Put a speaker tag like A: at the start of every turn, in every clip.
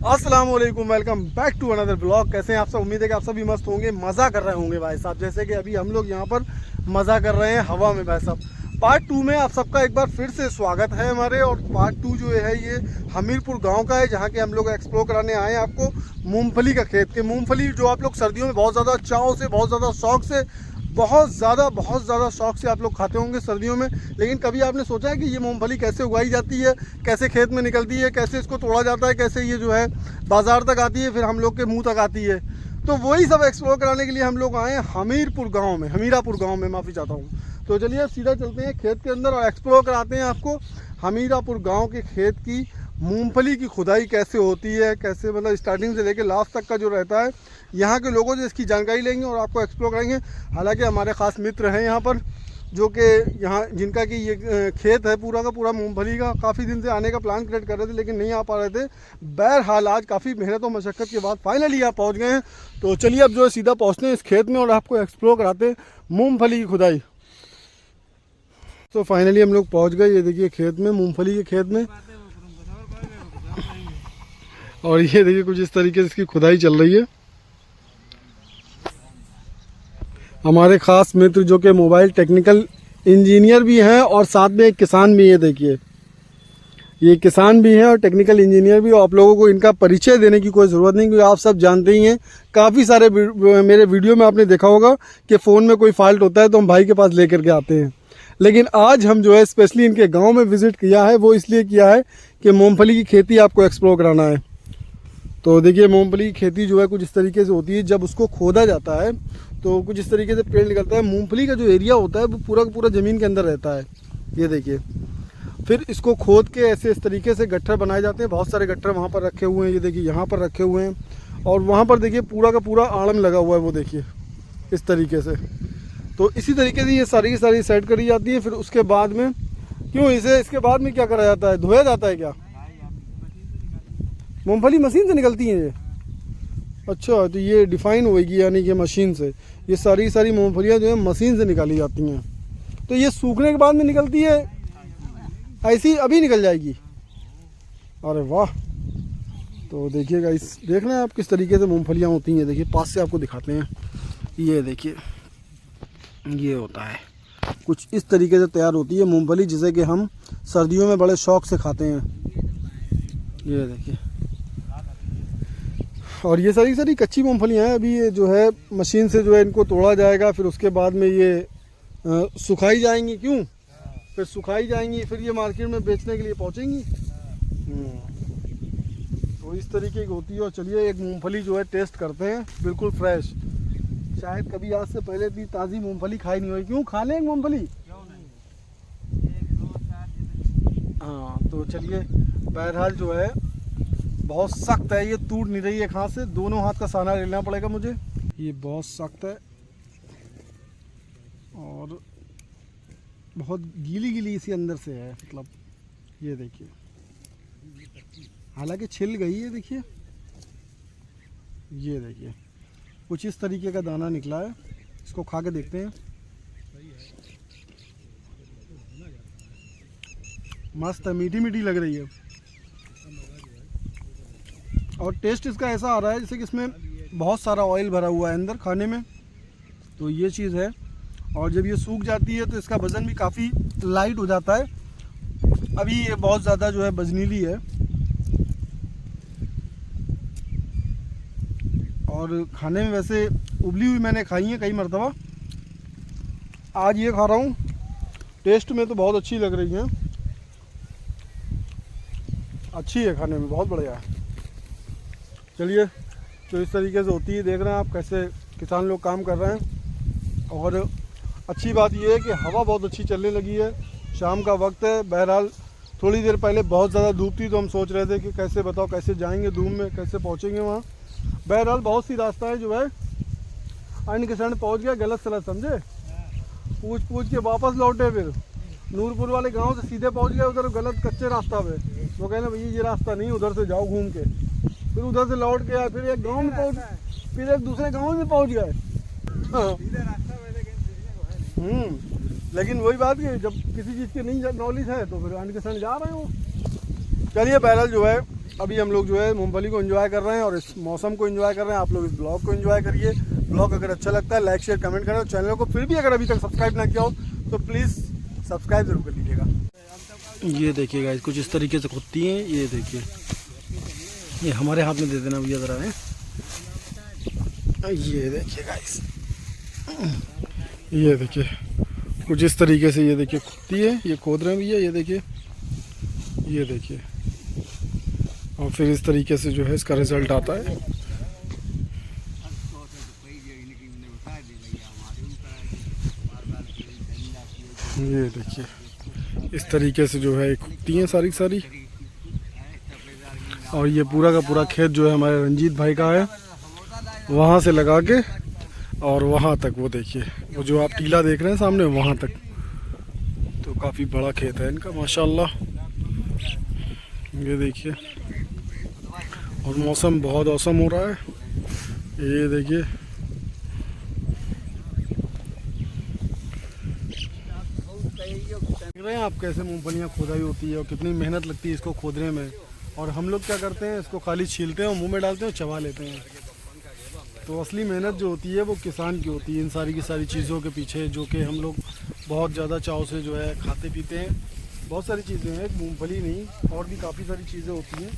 A: अस्सलाम वालेकुम, welcome back to another blog. कैसे हैं आप सब? उम्मीद है कि आप सभी मस्त होंगे, मज़ा कर रहे होंगे भाई साहब। जैसे कि अभी हम लोग यहाँ पर मज़ा कर रहे हैं हवा में भाई साहब। पार्ट 2 में आप सबका एक बार फिर से स्वागत है हमारे। और पार्ट 2 जो है ये हमीरपुर गांव का है, जहाँ के हम लोग एक्सप्लोर कराने आए हैं आपको मूंगफली का खेत के। मूंगफली जो आप लोग सर्दियों में बहुत ज़्यादा चाव से, बहुत ज़्यादा शौक से, बहुत ज़्यादा शौक से आप लोग खाते होंगे सर्दियों में। लेकिन कभी आपने सोचा है कि ये मूंगफली कैसे उगाई जाती है, कैसे खेत में निकलती है, कैसे इसको तोड़ा जाता है, कैसे ये जो है बाज़ार तक आती है, फिर हम लोग के मुंह तक आती है? तो वही सब एक्सप्लोर कराने के लिए हम लोग आए हैं हमीरपुर गांव में, हमीरापुर गांव में, माफ़ी चाहता हूँ। तो चलिए अब सीधा चलते हैं खेत के अंदर और एक्सप्लोर कराते हैं आपको हमीरापुर गाँव के खेत की मूंगफली की खुदाई कैसे होती है, कैसे मतलब स्टार्टिंग से लेकर लास्ट तक का जो रहता है। यहाँ के लोगों से इसकी जानकारी लेंगे और आपको एक्सप्लोर करेंगे। हालांकि हमारे ख़ास मित्र हैं यहाँ पर, जो कि यहाँ जिनका कि ये खेत है पूरा का पूरा मूंगफली का। काफ़ी दिन से आने का प्लान क्रिएट कर रहे थे लेकिन नहीं आ पा रहे थे। बहरहाल आज काफ़ी मेहनत और मशक्क़त के बाद फाइनली यहाँ पहुँच गए हैं। तो चलिए अब जो है सीधा पहुँचते हैं इस खेत में और आपको एक्सप्लोर कराते हैं मूँगफली की खुदाई। तो फाइनली हम लोग पहुँच गए, ये देखिए खेत में, मूँगफली के खेत में। और ये देखिए कुछ इस तरीके से इसकी खुदाई चल रही है। हमारे ख़ास मित्र जो कि मोबाइल टेक्निकल इंजीनियर भी हैं और साथ में एक किसान भी है। देखिए ये किसान भी हैं और टेक्निकल इंजीनियर भी। और आप लोगों को इनका परिचय देने की कोई ज़रूरत नहीं, क्योंकि आप सब जानते ही हैं। काफ़ी सारे मेरे वीडियो में आपने देखा होगा कि फ़ोन में कोई फॉल्ट होता है तो हम भाई के पास लेकर के आते हैं। लेकिन आज हम जो है स्पेशली इनके गाँव में विज़िट किया है, वो इसलिए किया है कि मूँगफली की खेती आपको एक्सप्लोर कराना है। तो देखिए मूंगफली की खेती जो है कुछ इस तरीके से होती है। जब उसको खोदा जाता है तो कुछ इस तरीके से पेड़ निकलता है। मूंगफली का जो एरिया होता है वो पूरा का पूरा ज़मीन के अंदर रहता है। ये देखिए फिर इसको खोद के ऐसे इस तरीके से गट्ठर बनाए जाते हैं। बहुत सारे गट्ठर वहाँ पर रखे हुए हैं, ये देखिए यहाँ पर रखे हुए हैं। और वहाँ पर देखिए पूरा का पूरा आड़म लगा हुआ है, वो देखिए इस तरीके से। तो इसी तरीके से ये सारी की सारी सेट करी जाती है। फिर उसके बाद में इसके बाद में क्या करा जाता है? धोया जाता है क्या? मूंगफली मशीन से निकलती हैं ये? अच्छा, तो ये डिफाइन होगी यानी कि मशीन से ये सारी मूंगफलियाँ जो है मशीन से निकाली जाती हैं। तो ये सूखने के बाद में निकलती है, ऐसी अभी निकल जाएगी? अरे वाह! तो देखिएगा, इस देख रहे हैं आप किस तरीके से मूंगफलियाँ होती हैं। देखिए पास से आपको दिखाते हैं। ये देखिए ये होता है, कुछ इस तरीके से तैयार होती है मूंगफली, जिसे कि हम सर्दियों में बड़े शौक़ से खाते हैं। ये देखिए, और ये सारी कच्ची मूंगफलियाँ हैं। अभी ये जो है मशीन से जो है इनको तोड़ा जाएगा, फिर उसके बाद में ये सुखाई जाएंगी। क्यों? फिर सुखाई जाएंगी, फिर ये मार्केट में बेचने के लिए पहुँचेंगी। तो इस तरीके की होती है। और चलिए एक मूंगफली जो है टेस्ट करते हैं, बिल्कुल फ्रेश। शायद कभी आज से पहले इतनी ताज़ी मूंगफली खाई नहीं हुई। क्यों? खा लें मूंगफली? हाँ, तो चलिए बहरहाल जो है बहुत सख्त है, ये टूट नहीं रही है हाथ से। दोनों हाथ का सहारा लेना पड़ेगा मुझे। ये बहुत सख्त है और बहुत गीली इसी अंदर से है, मतलब ये देखिए। हालांकि छिल गई है, देखिए ये देखिए कुछ इस तरीके का दाना निकला है। इसको खा के देखते हैं। मस्त है, मीठी लग रही है। और टेस्ट इसका ऐसा आ रहा है जैसे कि इसमें बहुत सारा ऑयल भरा हुआ है अंदर खाने में। तो ये चीज़ है। और जब ये सूख जाती है तो इसका वज़न भी काफ़ी लाइट हो जाता है। अभी ये बहुत ज़्यादा जो है वजनीली है। और खाने में वैसे उबली हुई मैंने खाई है कई मरतबा, आज ये खा रहा हूँ। टेस्ट में तो बहुत अच्छी लग रही है, अच्छी है खाने में, बहुत बढ़िया है। चलिए, तो इस तरीके से होती है। देख रहे हैं आप कैसे किसान लोग काम कर रहे हैं। और अच्छी बात यह है कि हवा बहुत अच्छी चलने लगी है। शाम का वक्त है। बहरहाल थोड़ी देर पहले बहुत ज़्यादा धूप थी, तो हम सोच रहे थे कि कैसे बताओ कैसे जाएंगे धूप में, कैसे पहुंचेंगे वहाँ। बहरहाल बहुत सी रास्ताएं जो है अन्य किसान पहुँच गया, गलत सलत समझे, पूछ के वापस लौटे। फिर नूरपुर वाले गाँव से सीधे पहुँच गए उधर गलत कच्चे रास्ता पे। वो कहना भैया ये रास्ता नहीं, उधर से जाओ घूम के। फिर उधर से लौट के आए, फिर एक गांव में पहुंच, फिर एक दूसरे गांव में पहुंच गए। लेकिन वही बात कि जब किसी चीज़ की नहीं नॉलेज है तो फिर अन्य किसान जा रहे हो। चलिए बहरहाल जो है अभी हम लोग जो है मूंगफली को एंजॉय कर रहे हैं और इस मौसम को एंजॉय कर रहे हैं। आप लोग इस ब्लॉग को एंजॉय करिए। ब्लॉग अगर अच्छा लगता है लाइक शेयर कमेंट करें और चैनल को फिर भी अगर अभी तक सब्सक्राइब ना किया हो तो प्लीज़ सब्सक्राइब जरूर कर लीजिएगा। ये देखिए गाइस कुछ इस तरीके से खुदती हैं। ये देखिए, ये हमारे हाथ में दे देना भैया ज़रा है। ये देखिए गाइस, ये देखिए कुछ इस तरीके से ये देखिए खुदती है। ये खोद रहे हैं भैया, ये देखिए, ये देखिए, और फिर इस तरीके से जो है इसका रिज़ल्ट आता है। ये देखिए इस तरीके से जो है खुदती हैं सारी सारी। और ये पूरा का पूरा खेत जो है हमारे रंजीत भाई का है, वहाँ से लगा के और वहाँ तक, वो देखिए वो जो आप टीला देख रहे हैं सामने वहाँ तक, तो काफ़ी बड़ा खेत है इनका माशाल्लाह। ये देखिए, और मौसम बहुत औसम हो रहा है। ये देखिए, देख रहे हैं आप कैसे मूंगफलियाँ खोदाई होती है और कितनी मेहनत लगती है इसको खोदने में। और हम लोग क्या करते हैं, इसको खाली छीलते हैं और मुंह में डालते हैं और चबा लेते हैं। तो असली मेहनत जो होती है वो किसान की होती है इन सारी की सारी चीज़ों के पीछे, जो कि हम लोग बहुत ज़्यादा चाव से जो है खाते पीते हैं। बहुत सारी चीज़ें हैं, मूंगफली नहीं और भी काफ़ी सारी चीज़ें होती हैं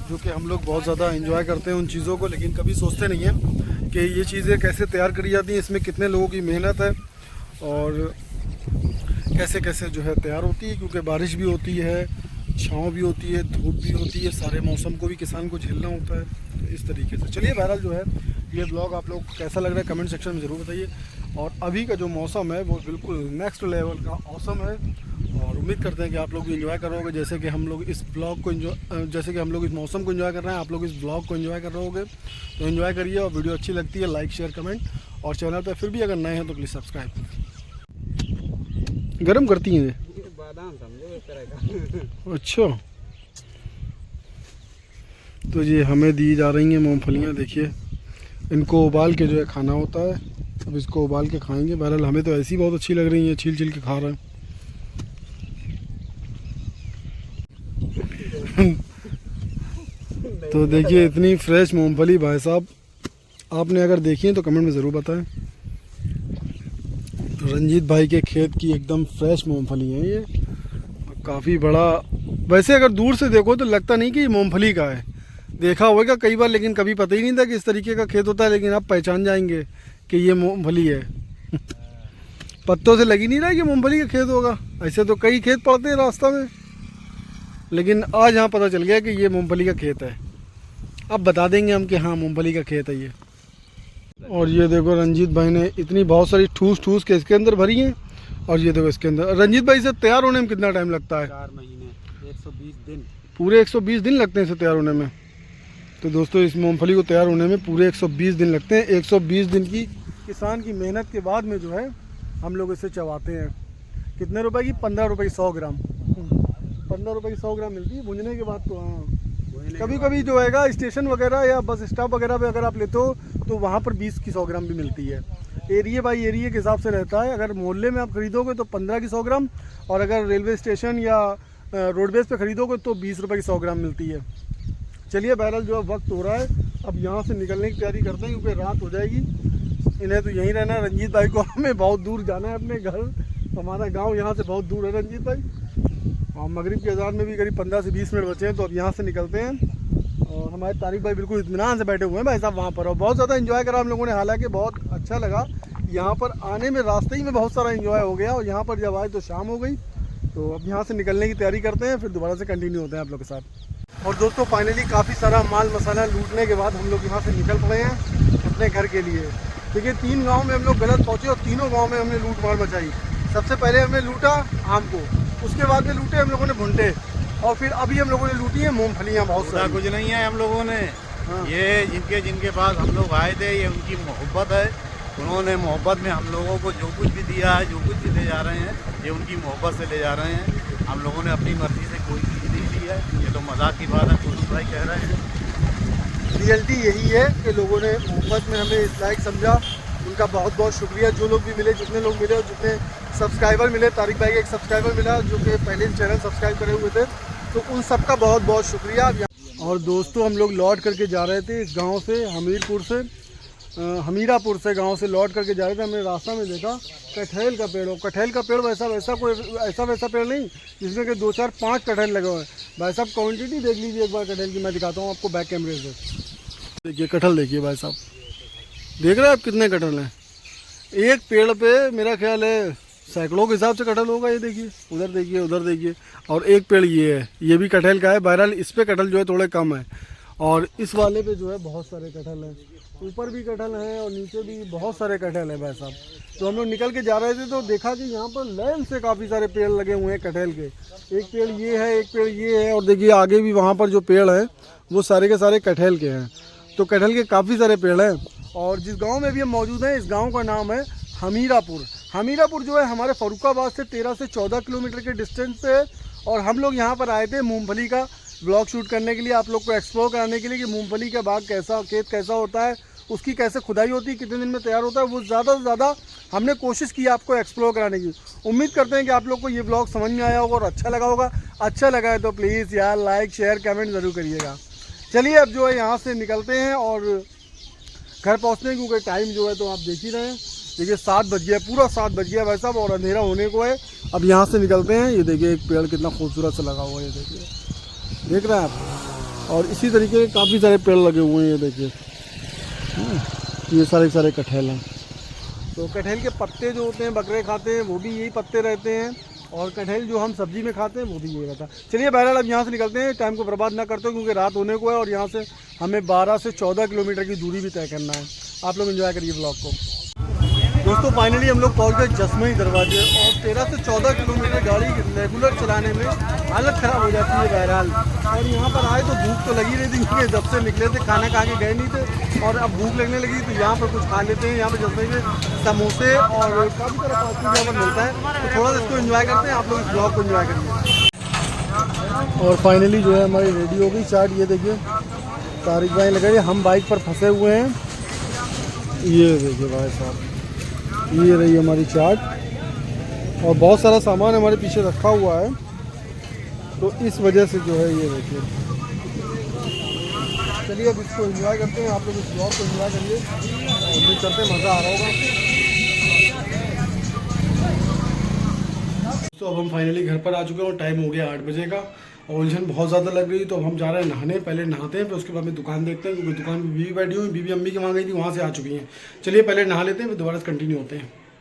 A: जो कि हम लोग बहुत ज़्यादा एंजॉय करते हैं उन चीज़ों को, लेकिन कभी सोचते नहीं हैं कि ये चीज़ें कैसे तैयार करी जाती हैं, इसमें कितने लोगों की मेहनत है और कैसे कैसे जो है तैयार होती है। क्योंकि बारिश भी होती है, छाँव भी होती है, धूप भी होती है, सारे मौसम को भी किसान को झेलना होता है। तो इस तरीके से चलिए, बहरहाल जो है ये ब्लॉग आप लोग कैसा लग रहा है कमेंट सेक्शन में ज़रूर बताइए। और अभी का जो मौसम है वो बिल्कुल नेक्स्ट लेवल का औसम है और उम्मीद करते हैं कि आप लोग भी एंजॉय करोगे जैसे कि हम लोग इस ब्लॉग को जैसे कि हम लोग इस मौसम को एंजॉय कर रहे हैं, आप लोग इस ब्लॉग को एंजॉय कर रहे होगे। तो एंजॉय करिए और वीडियो अच्छी लगती है लाइक शेयर कमेंट, और चैनल पर फिर भी अगर नए हैं तो प्लीज़ सब्सक्राइब। गर्म करती हैं अच्छा, तो ये हमें दी जा रही हैं मूंगफलियाँ। देखिए इनको उबाल के जो है खाना होता है, अब इसको उबाल के खाएंगे। बहरहाल हमें तो ऐसी बहुत अच्छी लग रही हैं, छील छील के खा रहे हैं। तो देखिए इतनी फ्रेश मूंगफली भाई साहब, आपने अगर देखी है तो कमेंट में ज़रूर बताएं। तो रंजीत भाई के खेत की एकदम फ्रेश मूंगफली है ये, काफ़ी बड़ा। वैसे अगर दूर से देखो तो लगता नहीं कि ये मूंगफली का है, देखा होगा कई बार, लेकिन कभी पता ही नहीं था कि इस तरीके का खेत होता है। लेकिन आप पहचान जाएंगे कि ये मूंगफली है। पत्तों से लगी नहीं रहा कि मूंगफली का खेत होगा। ऐसे तो कई खेत पड़ते हैं रास्ता में, लेकिन आज यहाँ पता चल गया कि ये मूंगफली का खेत है। अब बता देंगे हम कि हाँ मूंगफली का खेत है ये। और ये देखो रंजीत भाई ने इतनी बहुत सारी ठूस ठूस के इसके अंदर भरी हैं। और ये देखो इसके अंदर, रंजीत भाई से तैयार होने में कितना टाइम लगता है?
B: 4 महीने 120 दिन।
A: पूरे 120 दिन लगते हैं इसे तैयार होने में। तो दोस्तों इस मूंगफली को तैयार होने में पूरे 120 दिन लगते हैं। 120 दिन की किसान की मेहनत के बाद में जो है हम लोग इसे चबाते हैं। कितने रुपए की? 15 रुपए की 100 ग्राम। 15 रुपए की 100 ग्राम मिलती है भुनने के बाद। तो हाँ, कभी कभी जो है स्टेशन वगैरह या बस स्टॉप वगैरह पे अगर आप लेते हो तो वहाँ पर 20 की 100 ग्राम भी मिलती है। एरिया बाई एरिया के हिसाब से रहता है। अगर मोहल्ले में आप खरीदोगे तो 15 की 100 ग्राम, और अगर रेलवे स्टेशन या रोडवेज पे खरीदोगे तो 20 रुपए की 100 ग्राम मिलती है। चलिए बहरहाल जो है वक्त हो रहा है, अब यहाँ से निकलने की तैयारी करते हैं क्योंकि रात हो जाएगी। इन्हें तो यहीं रहना है, रंजीत भाई को हमें बहुत दूर जाना है अपने घर। हमारा गांव यहाँ से बहुत दूर है रंजीत भाई, और मगरिब के अज़ान में भी करीब 15 से 20 मिनट बचे हैं। तो अब यहाँ से निकलते हैं। और हमारे तारिक भाई बिल्कुल इत्मीनान से बैठे हुए हैं भाई साहब वहाँ पर, और बहुत ज़्यादा एंजॉय करा हम लोगों ने। हालांकि बहुत अच्छा लगा यहाँ पर आने में, रास्ते ही में बहुत सारा एंजॉय हो गया। और यहाँ पर जब आए तो शाम हो गई। तो अब यहाँ से निकलने की तैयारी करते हैं, फिर दोबारा से कंटिन्यू होते हैं आप लोग के साथ। और दोस्तों फाइनली काफ़ी सारा माल मसाला लूटने के बाद हम लोग यहाँ से निकल पड़े हैं अपने घर के लिए। देखिए 3 गांव में हम लोग गलत पहुँचे और तीनों गांव में हमने लूट मार मचाई। सबसे पहले हमने लूटा आम को, उसके बाद में लूटे हम लोगों ने भुंटे, और फिर अभी हम लोगों ने लूटी है मूंगफलियाँ बहुत सारी।
B: कुछ नहीं है हम लोगों ने।
A: हाँ।
B: ये जिनके पास हम लोग आए थे, ये उनकी मोहब्बत है। उन्होंने मोहब्बत में हम लोगों को जो कुछ भी दिया है, जो कुछ भी ले जा रहे हैं, ये उनकी मोहब्बत से ले जा रहे हैं। हम लोगों ने अपनी मर्जी से कोई चीज़ नहीं ली है। ये तो मजाक की बात है, कुछ भाई कह रहे हैं।
A: रियलिटी यही है कि लोगों ने मोहब्बत में हमें इस लायक समझा। उनका बहुत बहुत शुक्रिया। जो लोग भी मिले, जितने लोग मिले और जितने सब्सक्राइबर मिले, तारिक भाई का एक सब्सक्राइबर मिला जो कि पहले चैनल सब्सक्राइब करे हुए थे, तो उन सबका बहुत बहुत शुक्रिया। और दोस्तों हम लोग लौट करके जा रहे थे इस गांव से, हमीरापुर से गांव से लौट करके जा रहे थे। हमने रास्ता में देखा कटहल का पेड़ हो। कटहल का पेड़ वैसा कोई वैसा पेड़ नहीं जिसमें कि 2 4 5 कटहल लगे हुए हैं। भाई साहब क्वांटिटी देख लीजिए एक बार कटहल की, मैं दिखाता हूँ आपको बैक कैमरे से। देखिए कटहल देखिए भाई साहब, देख रहे हैं आप कितने कटहल हैं एक पेड़ पे। मेरा ख्याल है सैकड़ों के हिसाब से कटहल होगा। ये देखिए, उधर देखिए, उधर देखिए। और एक पेड़ ये है, ये भी कटहल का है। बहरहाल इस पे कटहल जो है थोड़े कम है, और इस वाले पे जो है बहुत सारे कटहल हैं। ऊपर भी कटहल हैं और नीचे भी बहुत सारे कटहल हैं भाई साहब। तो हम लोग निकल के जा रहे थे तो देखा कि यहाँ पर लाइन से काफ़ी सारे पेड़ लगे हुए हैं कटहल के। एक पेड़ ये है, एक पेड़ ये है, और देखिए आगे भी वहाँ पर जो पेड़ हैं वो सारे के सारे कटहल के हैं। तो कटहल के काफ़ी सारे पेड़ हैं। और जिस गाँव में भी हम मौजूद हैं, इस गाँव का नाम है हमीरापुर। हमीरापुर जो है हमारे फर्रुखाबाद से 13 से 14 किलोमीटर के डिस्टेंस पे है। और हम लोग यहाँ पर आए थे मूंगफली का ब्लॉग शूट करने के लिए, आप लोग को एक्सप्लोर कराने के लिए कि मूंगफली का बाग कैसा, खेत कैसा होता है, उसकी कैसे खुदाई होती है, कितने दिन में तैयार होता है, वो ज़्यादा से ज़्यादा हमने कोशिश की आपको एक्सप्लोर कराने की। उम्मीद करते हैं कि आप लोग को ये ब्लॉग समझ में आया होगा और अच्छा लगा होगा। अच्छा लगा है तो प्लीज़ यार लाइक शेयर कमेंट ज़रूर करिएगा। चलिए अब जो है यहाँ से निकलते हैं और घर पहुँचते हैं, क्योंकि टाइम जो है तो आप देख ही रहे हैं। देखिए 7 बज गया, पूरा 7 बज गया भाई साहब, और अंधेरा होने को है। अब यहाँ से निकलते हैं। ये देखिए एक पेड़ कितना खूबसूरत से लगा हुआ है, ये देखिए, देख रहे हैं आप। और इसी तरीके के काफ़ी सारे पेड़ लगे हुए हैं, ये देखिए। ये सारे कटहल हैं। तो कटहल के पत्ते जो होते हैं बकरे खाते हैं, वो भी यही पत्ते रहते हैं। और कटहल जो हम सब्जी में खाते हैं वो भी यही रहता है। चलिए बहरहाल अब यहाँ से निकलते हैं, टाइम को बर्बाद ना करते हो क्योंकि रात होने को है। और यहाँ से हमें 12 से 14 किलोमीटर की दूरी भी तय करना है। आप लोग एंजॉय करिए ब्लॉग को। दोस्तों फाइनली हम लोग पहुँच गए जसमई दरवाजे। और 13 से 14 किलोमीटर गाड़ी रेगुलर चलाने में हालत ख़राब हो जाती है बहरहाल। और यहाँ पर आए तो भूख तो लगी रही थी क्योंकि जब से निकले थे खाना खा के गए नहीं थे, और अब भूख लगने लगी तो यहाँ पर कुछ खा लेते हैं। यहाँ पर जसमई में समोसे और काफ़ी सारा फास्ट फूड यहाँ पर मिलता है, तो थोड़ा सा इसको एंजॉय करते हैं। आप लोग इस ब्लॉग को एंजॉय करिए। और फाइनली जो है हमारी रेडी हो गई चाट। ये देखिए तारीख भाई लगा रही, हम बाइक पर फंसे हुए हैं। ये देखिए भाई साहब, ये रही हमारी चाट। और बहुत सारा सामान हमारे पीछे रखा हुआ है, तो इस वजह से जो है ये देखिए। चलिए अब इसको एंजॉय करते हैं। आप लोग इस ब्लॉग को एंजॉय करिए, उम्मीद करते हैं मज़ा आ रहा होगा। तो अब हम फाइनली घर पर आ चुके हैं और टाइम हो गया 8 बजे का। और उलझन बहुत ज़्यादा लग रही, तो अब हम जा रहे हैं नहाने। पहले नहाते हैं, फिर उसके बाद में दुकान देखते हैं, क्योंकि दुकान में बीवी बैठी हुई, बीवी अम्मी के वहाँ गई थी, वहाँ से आ चुकी हैं। चलिए पहले नहा लेते हैं, फिर दोबारा से कंटिन्यू होते हैं।